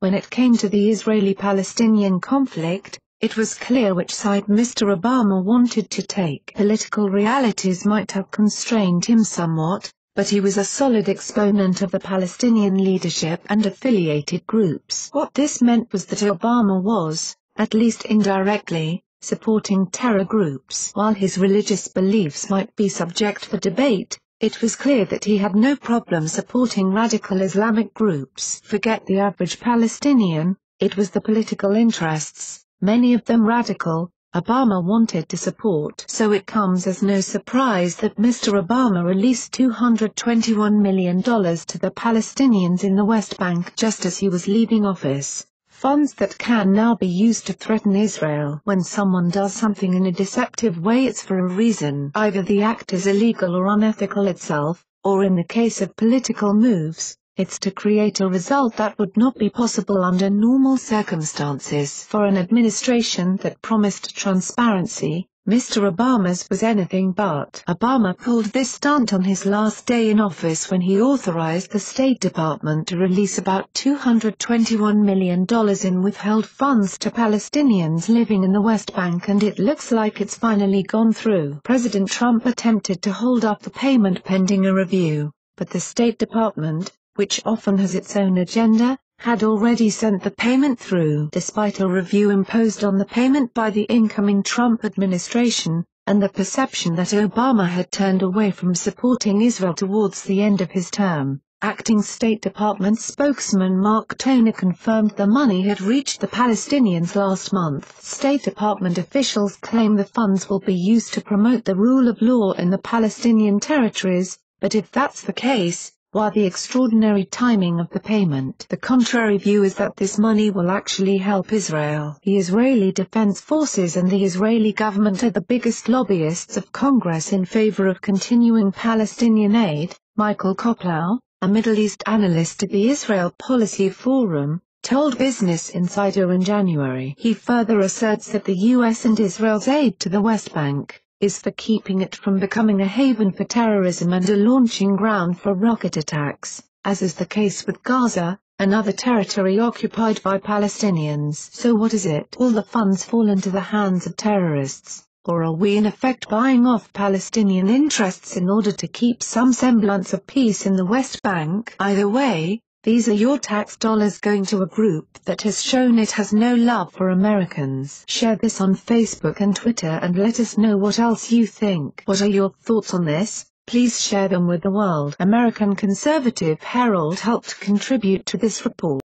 when it came to the Israeli-Palestinian conflict, it was clear which side Mr. Obama wanted to take. Political realities might have constrained him somewhat, but he was a solid exponent of the Palestinian leadership and affiliated groups. What this meant was that Obama was, at least indirectly, supporting terror groups. While his religious beliefs might be subject for debate, it was clear that he had no problem supporting radical Islamic groups. Forget the average Palestinian, it was the political interests, many of them radical, Obama wanted to support. So it comes as no surprise that Mr. Obama released $221 million to the Palestinians in the West Bank just as he was leaving office. Funds that can now be used to threaten Israel. When someone does something in a deceptive way, it's for a reason. Either the act is illegal or unethical itself, or in the case of political moves, it's to create a result that would not be possible under normal circumstances. For an administration that promised transparency, Mr. Obama's was anything but. Obama pulled this stunt on his last day in office when he authorized the State Department to release about $221 million in withheld funds to Palestinians living in the West Bank, and it looks like it's finally gone through. President Trump attempted to hold up the payment pending a review, but the State Department, which often has its own agenda, had already sent the payment through. Despite a review imposed on the payment by the incoming Trump administration, and the perception that Obama had turned away from supporting Israel towards the end of his term, acting State Department spokesman Mark Toner confirmed the money had reached the Palestinians last month. State Department officials claim the funds will be used to promote the rule of law in the Palestinian territories, but if that's the case, while the extraordinary timing of the payment, the contrary view is that this money will actually help Israel. The Israeli Defense Forces and the Israeli government are the biggest lobbyists of Congress in favor of continuing Palestinian aid, Michael Koplow, a Middle East analyst at the Israel Policy Forum, told Business Insider in January. He further asserts that the U.S. and Israel's aid to the West Bank is for keeping it from becoming a haven for terrorism and a launching ground for rocket attacks, as is the case with Gaza, another territory occupied by Palestinians. So what is it? Will the funds fall into the hands of terrorists, or are we in effect buying off Palestinian interests in order to keep some semblance of peace in the West Bank? Either way, these are your tax dollars going to a group that has shown it has no love for Americans. Share this on Facebook and Twitter and let us know what else you think. What are your thoughts on this? Please share them with the world. American Conservative Herald helped contribute to this report.